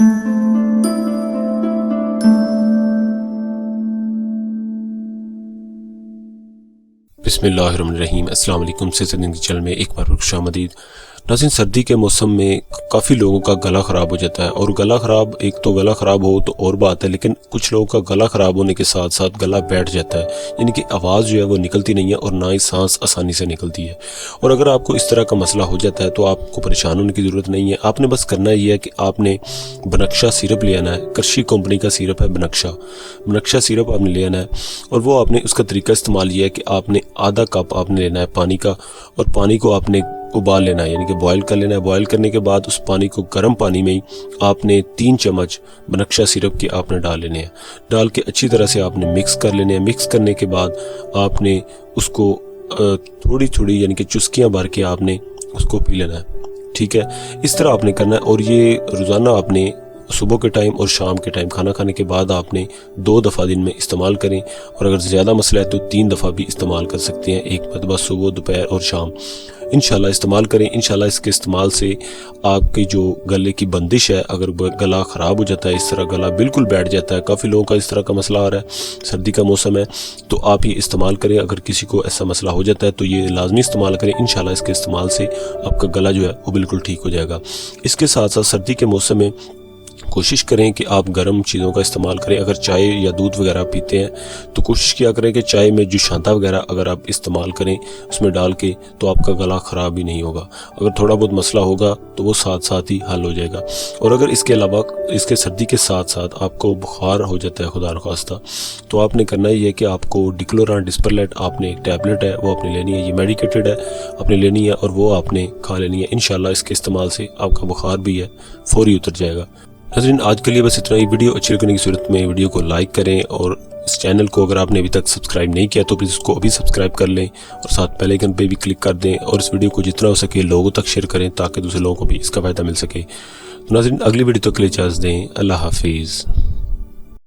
بسم اللہ الرحمن الرحیم۔ السلام علیکم۔ سیزننگ چینل میں ایک بار خوش آمدید۔ ناظرین، سردی کے موسم میں کافی لوگوں کا گلا خراب ہو جاتا ہے، اور گلا خراب، ایک تو گلا خراب ہو تو اور بات ہے، لیکن کچھ لوگوں کا گلا خراب ہونے کے ساتھ ساتھ گلا بیٹھ جاتا ہے، یعنی کہ آواز جو ہے وہ نکلتی نہیں ہے اور نہ ہی سانس آسانی سے نکلتی ہے۔ اور اگر آپ کو اس طرح کا مسئلہ ہو جاتا ہے تو آپ کو پریشان ہونے کی ضرورت نہیں ہے۔ آپ نے بس کرنا یہ ہے کہ آپ نے بنقشہ سیرپ لے آنا ہے۔ کرشی کمپنی کا سیرپ ہے بنقشہ سیرپ آپ نے لے آنا ہے، اور وہ آپ نے اس کا طریقہ استعمال یہ ہے کہ آپ نے آدھا کپ آپ نے لینا ہے پانی کا، اور پانی کو آپ نے ابال لینا ہے، یعنی کہ بوائل کر لینا ہے۔ بوائل کرنے کے بعد اس پانی کو گرم پانی میں ہی آپ نے 3 چمچ بنقشہ سیرپ کے آپ نے ڈال لینے ہیں۔ ڈال کے اچھی طرح سے آپ نے مکس کر لینے ہیں۔ مکس کرنے کے بعد آپ نے اس کو تھوڑی تھوڑی یعنی کہ چسکیاں بھر کے آپ نے اس کو پی لینا ہے، ٹھیک ہے؟ اس طرح آپ نے کرنا ہے، اور یہ روزانہ آپ نے صبح کے ٹائم اور شام کے ٹائم کھانا کھانے کے بعد آپ نے 2 دفعہ دن میں استعمال کریں، اور اگر زیادہ مسئلہ ہے تو 3 دفعہ بھی استعمال کر سکتے ہیں، ایک مرتبہ صبح، دوپہر اور شام۔ انشاءاللہ استعمال کریں۔ انشاءاللہ اس کے استعمال سے آپ کی جو گلے کی بندش ہے، اگر گلا خراب ہو جاتا ہے، اس طرح گلا بالکل بیٹھ جاتا ہے، کافی لوگوں کا اس طرح کا مسئلہ آ رہا ہے، سردی کا موسم ہے، تو آپ یہ استعمال کریں۔ اگر کسی کو ایسا مسئلہ ہو جاتا ہے تو یہ لازمی استعمال کریں۔ انشاءاللہ اس کے استعمال سے آپ کا گلا جو ہے وہ بالکل ٹھیک ہو جائے گا۔ اس کے ساتھ ساتھ سردی کے موسم میں کوشش کریں کہ آپ گرم چیزوں کا استعمال کریں۔ اگر چائے یا دودھ وغیرہ پیتے ہیں تو کوشش کیا کریں کہ چائے میں جوشانتا وغیرہ اگر آپ استعمال کریں اس میں ڈال کے، تو آپ کا گلا خراب بھی نہیں ہوگا۔ اگر تھوڑا بہت مسئلہ ہوگا تو وہ ساتھ ساتھ ہی حل ہو جائے گا۔ اور اگر اس کے علاوہ اس کے سردی کے ساتھ ساتھ آپ کو بخار ہو جاتا ہے خدا نخواستہ، تو آپ نے کرنا یہ ہے کہ آپ کو ڈکلوران ڈسپرلیٹ آپ نے ایک ٹیبلٹ ہے وہ آپ نے لینی ہے، یہ میڈیکیٹڈ ہے، آپ نے لینی ہے، اور وہ آپ نے کھا لینی ہے۔ انشاءاللہ اس کے استعمال سے آپ کا بخار بھی ہے فوری اتر جائے گا۔ ناظرین، آج کے لیے بس اتنا ہی۔ ویڈیو اچھی لگنے کی صورت میں ویڈیو کو لائک کریں، اور اس چینل کو اگر آپ نے ابھی تک سبسکرائب نہیں کیا تو پلیز اس کو ابھی سبسکرائب کر لیں، اور ساتھ بیل آئیکن پہ بھی کلک کر دیں، اور اس ویڈیو کو جتنا ہو سکے لوگوں تک شیئر کریں تاکہ دوسرے لوگوں کو بھی اس کا فائدہ مل سکے۔ تو ناظرین، اگلی ویڈیو تک کے لیے اجازت دیں۔ اللہ حافظ۔